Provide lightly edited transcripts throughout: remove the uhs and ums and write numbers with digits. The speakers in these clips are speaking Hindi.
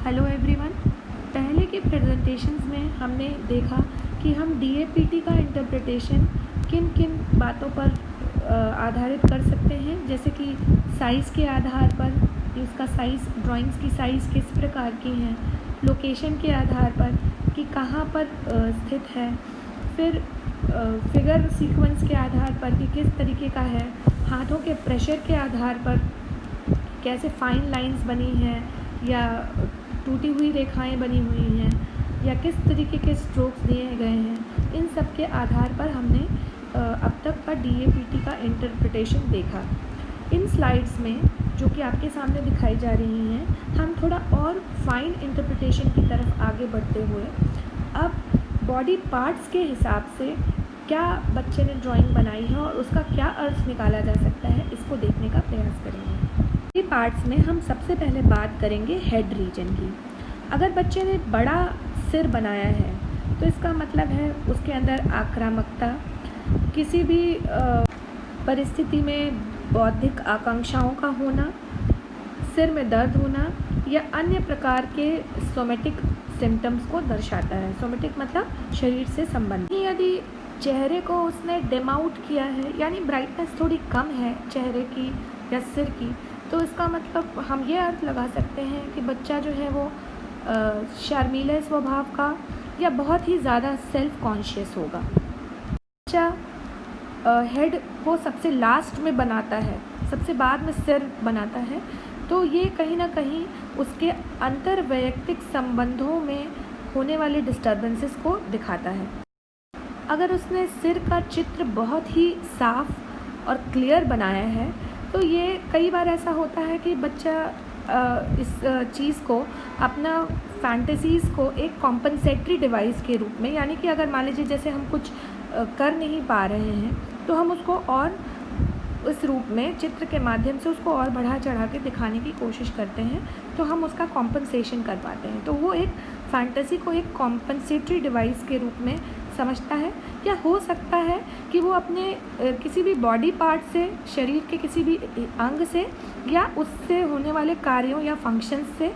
Hello everyone. पहले के प्रेजेंटेशंस में हमने देखा कि हम डीएपीटी का इंटरप्रिटेशन किन किन बातों पर आधारित कर सकते हैं, जैसे कि साइज़ के आधार पर इसका साइज़, ड्राइंग्स की साइज़ किस प्रकार की हैं, लोकेशन के आधार पर कि कहाँ पर स्थित है, फिर फिगर सीक्वेंस के आधार पर कि किस तरीके का है, हाथों के प्रेशर के आधार पर कैसे फाइन लाइंस बनी हैं या टूटी हुई रेखाएं बनी हुई हैं या किस तरीके के स्ट्रोक्स दिए गए हैं, इन सब के आधार पर हमने अब तक का डीएपीटी का इंटरप्रिटेशन देखा। इन स्लाइड्स में जो कि आपके सामने दिखाई जा रही हैं, हम थोड़ा और फाइन इंटरप्रिटेशन की तरफ आगे बढ़ते हुए अब बॉडी पार्ट्स के हिसाब से क्या बच्चे ने ड्राइंग बनाई है और उसका क्या अर्थ निकाला जा सकता है, इसको देखने का प्रयास करेंगे। पार्ट्स में हम सबसे पहले बात करेंगे हेड रीजन की। अगर बच्चे ने बड़ा सिर बनाया है तो इसका मतलब है उसके अंदर आक्रामकता, किसी भी परिस्थिति में बौद्धिक आकांक्षाओं का होना, सिर में दर्द होना या अन्य प्रकार के सोमेटिक सिम्टम्स को दर्शाता है। सोमेटिक मतलब शरीर से संबंधित। यदि चेहरे को उसने डिम आउट किया है, यानी ब्राइटनेस थोड़ी कम है चेहरे की या सिर की, तो इसका मतलब हम ये अर्थ लगा सकते हैं कि बच्चा जो है वो शर्मीले स्वभाव का या बहुत ही ज़्यादा सेल्फ कॉन्शियस होगा। बच्चा हेड को सबसे लास्ट में बनाता है, सबसे बाद में सिर बनाता है, तो ये कहीं ना कहीं उसके अंतर वैयक्तिक संबंधों में होने वाले डिस्टर्बेंसेस को दिखाता है। अगर उसने सिर का चित्र बहुत ही साफ और क्लियर बनाया है तो ये कई बार ऐसा होता है कि बच्चा इस चीज़ को, अपना फैंटेसीज़ को एक कॉम्पनसेटरी डिवाइस के रूप में, यानी कि अगर मान लीजिए जैसे हम कुछ कर नहीं पा रहे हैं तो हम उसको और इस रूप में चित्र के माध्यम से उसको और बढ़ा चढ़ा के दिखाने की कोशिश करते हैं, तो हम उसका कॉम्पनसेशन कर पाते हैं। तो वो एक फैंटेसी को एक कॉम्पनसेटरी डिवाइस के रूप में समझता है, या हो सकता है कि वो अपने किसी भी बॉडी पार्ट से, शरीर के किसी भी अंग से या उससे होने वाले कार्यों या फंक्शंस से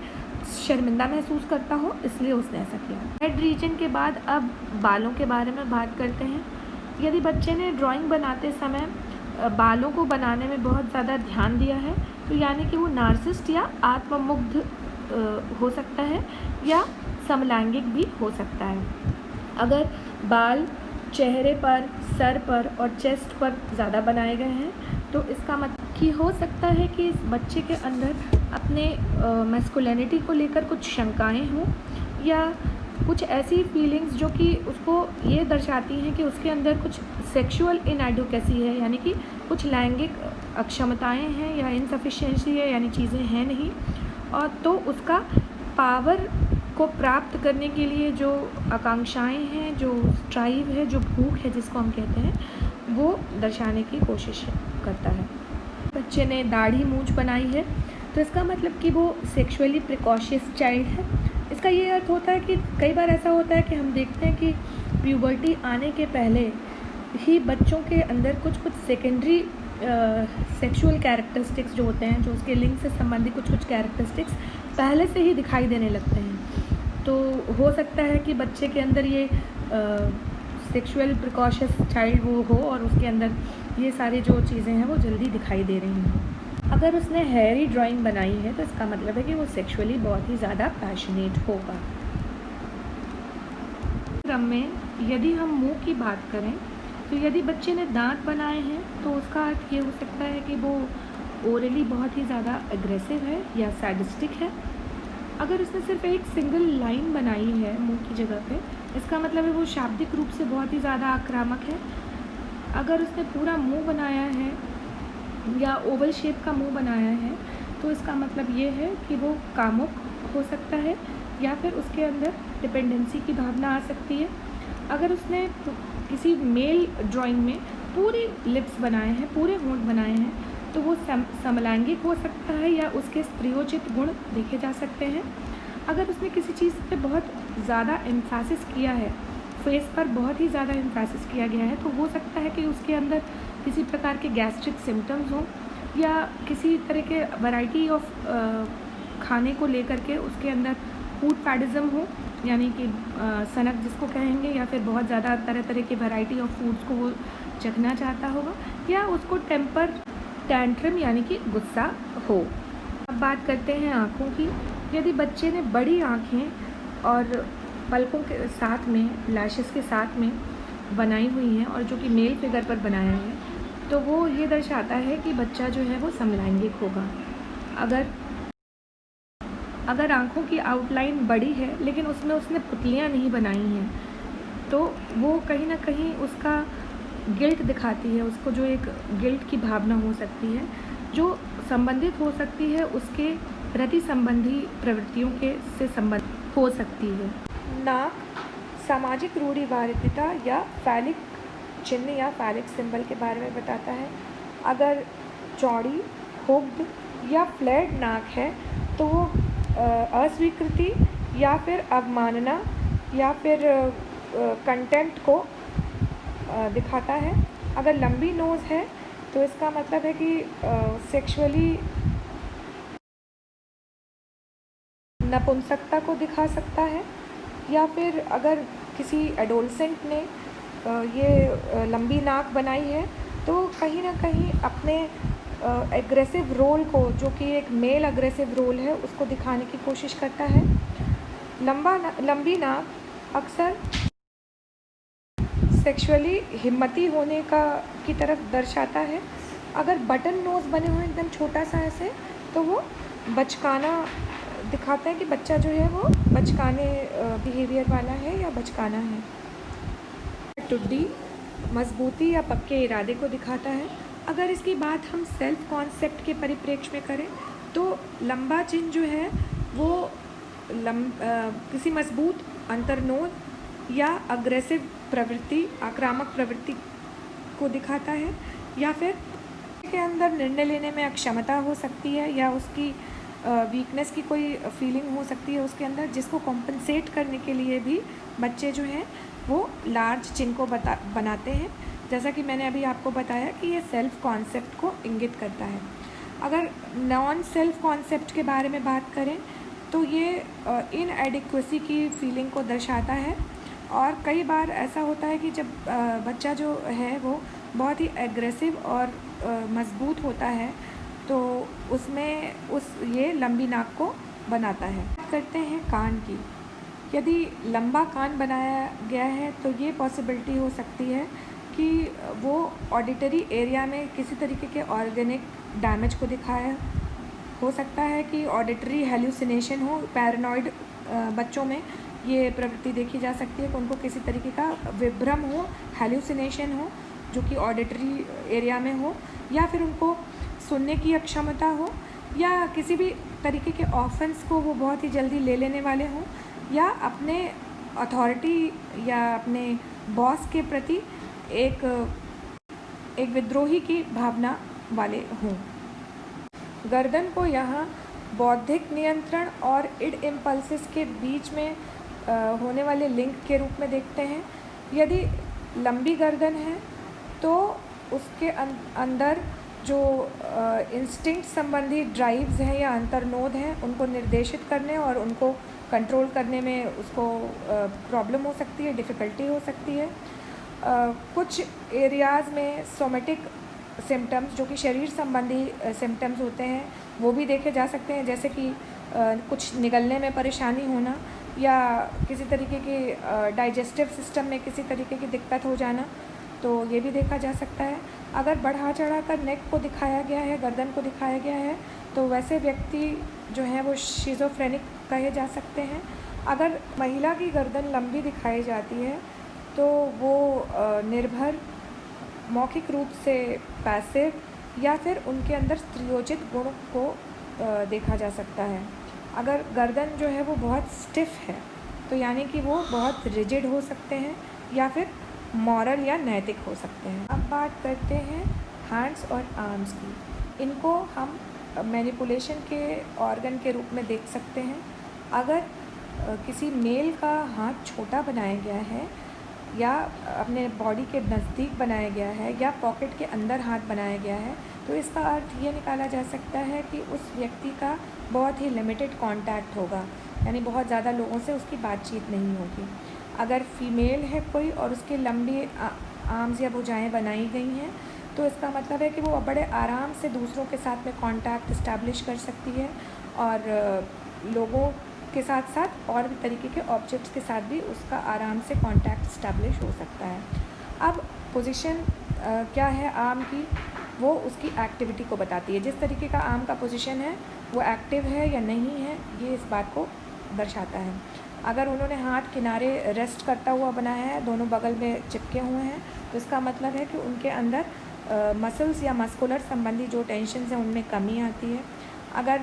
शर्मिंदा महसूस करता हो, इसलिए उसने ऐसा किया। हेड रीजन के बाद अब बालों के बारे में बात करते हैं। यदि बच्चे ने ड्राइंग बनाते समय बालों को बनाने में बहुत ज़्यादा ध्यान दिया है, तो यानी कि वो नार्सिसिस्ट या आत्ममुग्ध हो सकता है या समलैंगिक भी हो सकता है। अगर बाल चेहरे पर, सर पर और चेस्ट पर ज़्यादा बनाए गए हैं तो इसका मतलब कि हो सकता है कि इस बच्चे के अंदर अपने मैस्कुलिनिटी को लेकर कुछ शंकाएं हों या कुछ ऐसी फीलिंग्स जो कि उसको ये दर्शाती हैं कि उसके अंदर कुछ सेक्सुअल इनएडुकेसी है, यानी कि कुछ लैंगिक अक्षमताएं हैं या इनसफिशिएंसी है, यानी चीज़ें हैं नहीं, और तो उसका पावर को प्राप्त करने के लिए जो आकांक्षाएं हैं, जो स्ट्राइव है, जो भूख है जिसको हम कहते हैं, वो दर्शाने की कोशिश करता है। बच्चे ने दाढ़ी मूंछ बनाई है तो इसका मतलब कि वो सेक्सुअली प्रिकॉशियस चाइल्ड है। इसका ये अर्थ होता है कि कई बार ऐसा होता है कि हम देखते हैं कि प्यूबर्टी आने के पहले ही बच्चों के अंदर कुछ सेकेंडरी सेक्सुअल कैरेक्टरिस्टिक्स जो होते हैं, जो उसके लिंग से संबंधित कुछ कैरेक्टरिस्टिक्स पहले से ही दिखाई देने लगते हैं। तो हो सकता है कि बच्चे के अंदर ये सेक्सुअल प्रिकॉशियस चाइल्ड वो हो और उसके अंदर ये सारी जो चीज़ें हैं वो जल्दी दिखाई दे रही हैं। अगर उसने हेयरी ड्राइंग बनाई है तो इसका मतलब है कि वो सेक्सुअली बहुत ही ज़्यादा पैशनेट होगा। क्रम में यदि हम मुंह की बात करें तो यदि बच्चे ने दांत बनाए हैं तो उसका अर्थ ये हो सकता है कि वो ओरली बहुत ही ज़्यादा एग्रेसिव है या सैडिस्टिक है। अगर उसने सिर्फ एक सिंगल लाइन बनाई है मुंह की जगह पे, इसका मतलब है वो शाब्दिक रूप से बहुत ही ज़्यादा आक्रामक है। अगर उसने पूरा मुंह बनाया है या ओवल शेप का मुंह बनाया है तो इसका मतलब ये है कि वो कामुक हो सकता है या फिर उसके अंदर डिपेंडेंसी की भावना आ सकती है। अगर उसने किसी मेल ड्राइंग में पूरी लिप्स बनाए हैं, पूरे होंठ बनाए हैं, तो वो समलैंगिक हो सकता है या उसके स्त्रियोचित गुण देखे जा सकते हैं। अगर उसने किसी चीज़ पे बहुत ज़्यादा एम्फेसिस किया है, फेस पर बहुत ही ज़्यादा एम्फेसिस किया गया है, तो हो सकता है कि उसके अंदर किसी प्रकार के गैस्ट्रिक सिम्टम्स हों या किसी तरह के वैरायटी ऑफ खाने को लेकर के उसके अंदर फूड पैडिज्म हो, यानी कि सनक जिसको कहेंगे, या फिर बहुत ज़्यादा तरह तरह की वैरायटी ऑफ फूड्स को वो चखना चाहता होगा, या उसको टेम्पर टैंट्रम यानी कि गुस्सा हो। अब बात करते हैं आँखों की। यदि बच्चे ने बड़ी आँखें और पलकों के साथ में, लैशेस के साथ में बनाई हुई हैं और जो कि मेल फिगर पर बनाया है, तो वो ये दर्शाता है कि बच्चा जो है वो समलैंगिक होगा। अगर आँखों की आउटलाइन बड़ी है लेकिन उसमें उसने पुतलियाँ नहीं बनाई हैं, तो वो कहीं ना कहीं उसका गिल्ट दिखाती है, उसको जो एक गिल्ट की भावना हो सकती है जो संबंधित हो सकती है उसके रति संबंधी प्रवृत्तियों के से संबंधित हो सकती है। नाक सामाजिक रूढ़िवादिता या फैलिक चिन्ह या फैलिक सिंबल के बारे में बताता है। अगर चौड़ी, हुक्ड या फ्लैट नाक है तो वो अस्वीकृति या फिर अवमानना या फिर कंटेंट को दिखाता है। अगर लंबी नोज़ है तो इसका मतलब है कि सेक्सुअली नपुंसकता को दिखा सकता है। या फिर अगर किसी एडोलसेंट ने ये लंबी नाक बनाई है तो कहीं ना कहीं अपने एग्रेसिव रोल को, जो कि एक मेल एग्रेसिव रोल है, उसको दिखाने की कोशिश करता है। लंबी नाक अक्सर सेक्सुअली हिम्मती होने की तरफ दर्शाता है। अगर बटन नोज़ बने हुए एकदम छोटा सा ऐसे, तो वो बचकाना दिखाता है कि बच्चा जो है वो बचकाने बिहेवियर वाला है या बचकाना है। टुड्डी मजबूती या पक्के इरादे को दिखाता है। अगर इसकी बात हम सेल्फ कॉन्सेप्ट के परिप्रेक्ष्य में करें तो लंबा चिन्ह जो है वो किसी मजबूत अंतर्नोद या अग्रेसिव प्रवृत्ति, आक्रामक प्रवृत्ति को दिखाता है। या फिर के अंदर निर्णय लेने में अक्षमता हो सकती है या उसकी वीकनेस की कोई फीलिंग हो सकती है उसके अंदर, जिसको कॉम्पनसेट करने के लिए भी बच्चे जो हैं वो लार्ज चिन्ह को बनाते हैं। जैसा कि मैंने अभी आपको बताया कि ये सेल्फ कॉन्सेप्ट को इंगित करता है। अगर नॉन सेल्फ कॉन्सेप्ट के बारे में बात करें तो ये इनएडिक्वेसी की फीलिंग को दर्शाता है। और कई बार ऐसा होता है कि जब बच्चा जो है वो बहुत ही एग्रेसिव और मजबूत होता है तो उसमें ये लंबी नाक को बनाता है। बात करते हैं कान की। यदि लंबा कान बनाया गया है तो ये पॉसिबिलिटी हो सकती है कि वो ऑडिटरी एरिया में किसी तरीके के ऑर्गेनिक डैमेज को दिखाया। हो सकता है कि ऑडिटरी हेल्यूसिनेशन हो। पैरानॉइड बच्चों में ये प्रवृत्ति देखी जा सकती है कि उनको किसी तरीके का विभ्रम हो, हेल्यूसिनेशन हो जो कि ऑडिटरी एरिया में हो, या फिर उनको सुनने की अक्षमता हो, या किसी भी तरीके के ऑफेंस को वो बहुत ही जल्दी ले लेने वाले हों, या अपने अथॉरिटी या अपने बॉस के प्रति एक विद्रोही की भावना वाले हों। गर्दन को यहाँ बौद्धिक नियंत्रण और इड इम्पल्सिस के बीच में होने वाले लिंक के रूप में देखते हैं। यदि लंबी गर्दन है तो उसके अंदर जो इंस्टिंक्ट संबंधी ड्राइव्स हैं या अंतर्नोद हैं उनको निर्देशित करने और उनको कंट्रोल करने में उसको प्रॉब्लम हो सकती है, डिफ़िकल्टी हो सकती है। कुछ एरियाज़ में सोमेटिक सिम्टम्स जो कि शरीर संबंधी सिम्टम्स होते हैं वो भी देखे जा सकते हैं, जैसे कि कुछ निगलने में परेशानी होना या किसी तरीके की डाइजेस्टिव सिस्टम में किसी तरीके की दिक्कत हो जाना, तो ये भी देखा जा सकता है। अगर बढ़ा चढ़ा कर नेक को दिखाया गया है, गर्दन को दिखाया गया है, तो वैसे व्यक्ति जो हैं वो शिज़ोफ्रेनिक कहे जा सकते हैं। अगर महिला की गर्दन लंबी दिखाई जाती है तो वो निर्भर, मौखिक रूप से पैसिव या फिर उनके अंदर स्त्रियोचित गुण को देखा जा सकता है। अगर गर्दन जो है वो बहुत स्टिफ है तो यानी कि वो बहुत रिजिड हो सकते हैं या फिर मॉरल या नैतिक हो सकते हैं। अब बात करते हैं हैंड्स और आर्म्स की। इनको हम मैनिपुलेशन के ऑर्गन के रूप में देख सकते हैं। अगर किसी मेल का हाथ छोटा बनाया गया है या अपने बॉडी के नज़दीक बनाया गया है या पॉकेट के अंदर हाथ बनाया गया है तो इसका अर्थ ये निकाला जा सकता है कि उस व्यक्ति का बहुत ही लिमिटेड कांटेक्ट होगा, यानी बहुत ज़्यादा लोगों से उसकी बातचीत नहीं होगी। अगर फीमेल है कोई और उसकी लंबी आर्म्स या भुजाएं बनाई गई हैं, तो इसका मतलब है कि वो बड़े आराम से दूसरों के साथ में कांटेक्ट इस्टेब्लिश कर सकती है और लोगों के साथ साथ और भी तरीके के ऑब्जेक्ट्स के साथ भी उसका आराम से कांटेक्ट इस्टेब्लिश हो सकता है। अब पोजीशन क्या है आर्म की, वो उसकी एक्टिविटी को बताती है। जिस तरीके का आर्म का पोजीशन है वो एक्टिव है या नहीं है, ये इस बात को दर्शाता है। अगर उन्होंने हाथ किनारे रेस्ट करता हुआ बनाया है, दोनों बगल में चिपके हुए हैं, तो इसका मतलब है कि उनके अंदर मसल्स या मस्कुलर संबंधी जो टेंशन्स हैं उनमें कमी आती है। अगर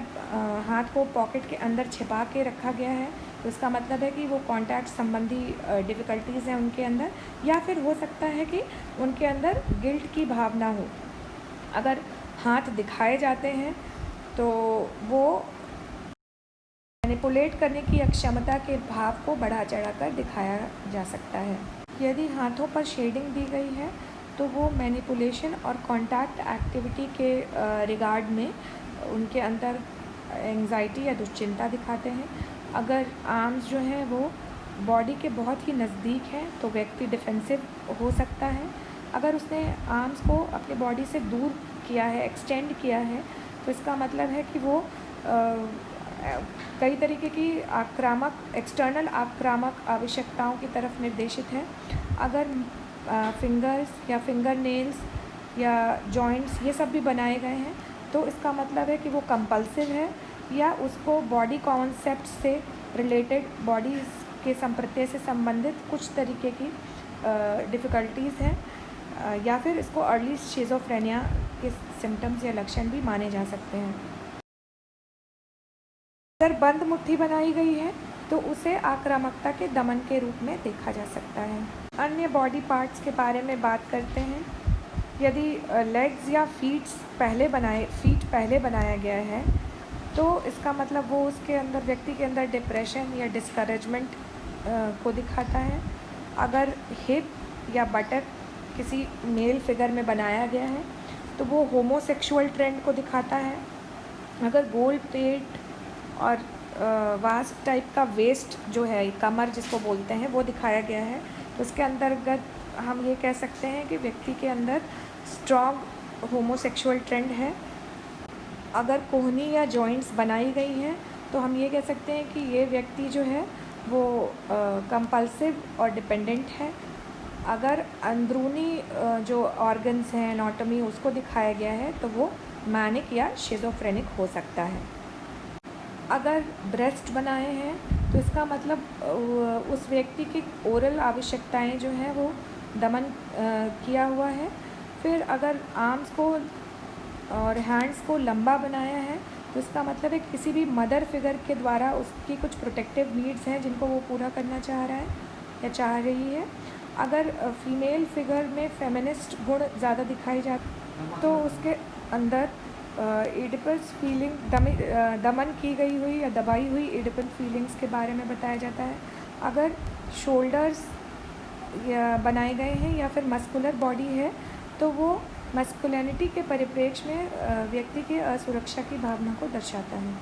हाथ को पॉकेट के अंदर छिपा के रखा गया है, तो इसका मतलब है कि वो कॉन्टैक्ट संबंधी डिफ़िकल्टीज़ हैं उनके अंदर, या फिर हो सकता है कि उनके अंदर गिल्ट की भावना हो। अगर हाथ दिखाए जाते हैं तो वो मैनिपुलेट करने की अक्षमता के भाव को बढ़ा चढ़ाकर दिखाया जा सकता है। यदि हाथों पर शेडिंग दी गई है तो वो मैनिपुलेशन और कॉन्टैक्ट एक्टिविटी के रिगार्ड में उनके अंदर एंग्जाइटी या दुश्चिंता दिखाते हैं। अगर आर्म्स जो हैं वो बॉडी के बहुत ही नज़दीक हैं तो व्यक्ति डिफेंसिव हो सकता है। अगर उसने आर्म्स को अपने बॉडी से दूर किया है, एक्सटेंड किया है, तो इसका मतलब है कि वो कई तरीके की एक्सटर्नल आक्रामक आवश्यकताओं की तरफ निर्देशित है। अगर फिंगर्स या फिंगर नेल्स या जॉइंट्स ये सब भी बनाए गए हैं, तो इसका मतलब है कि वो कंपल्सिव है या उसको बॉडी कॉन्सेप्ट से रिलेटेड, बॉडी के संप्रत्यय से संबंधित कुछ तरीके की डिफ़िकल्टीज़ हैं, या फिर इसको अर्ली शिज़ोफ्रेनिया के सिम्टम्स या लक्षण भी माने जा सकते हैं। अगर बंद मुट्ठी बनाई गई है तो उसे आक्रामकता के दमन के रूप में देखा जा सकता है। अन्य बॉडी पार्ट्स के बारे में बात करते हैं। यदि लेग्स या फीट पहले बनाया गया है, तो इसका मतलब वो उसके अंदर, व्यक्ति के अंदर डिप्रेशन या डिस्करेजमेंट को दिखाता है। अगर हिप या बटक किसी मेल फिगर में बनाया गया है तो वो होमोसेक्सुअल ट्रेंड को दिखाता है। अगर गोल पेट और वास्ट टाइप का वेस्ट जो है, कमर जिसको बोलते हैं, वो दिखाया गया है, तो उसके अंतर्गत हम ये कह सकते हैं कि व्यक्ति के अंदर स्ट्रॉन्ग होमोसेक्सुअल ट्रेंड है। अगर कोहनी या जॉइंट्स बनाई गई हैं तो हम ये कह सकते हैं कि ये व्यक्ति जो है वो कंपल्सिव और डिपेंडेंट है। अगर अंदरूनी जो ऑर्गन्स हैं, एनाटॉमी, उसको दिखाया गया है तो वो मैनिक या शिज़ोफ्रेनिक हो सकता है। अगर ब्रेस्ट बनाए हैं तो इसका मतलब उस व्यक्ति की ओरल आवश्यकताएं जो हैं वो दमन किया हुआ है। फिर अगर आर्म्स को और हैंड्स को लंबा बनाया है तो इसका मतलब है किसी भी मदर फिगर के द्वारा उसकी कुछ प्रोटेक्टिव नीड्स हैं जिनको वो पूरा करना चाह रहा है या चाह रही है। अगर फीमेल फिगर में फेमिनिस्ट गुण ज़्यादा दिखाई जाती तो उसके अंदर इडिपस फीलिंग, दमन की गई हुई या दबाई हुई इडिपल फीलिंग्स के बारे में बताया जाता है। अगर शोल्डर्स या बनाए गए हैं या फिर मस्कुलर बॉडी है तो वो मस्कुलिनिटी के परिप्रेक्ष्य में व्यक्ति की असुरक्षा की भावना को दर्शाता है।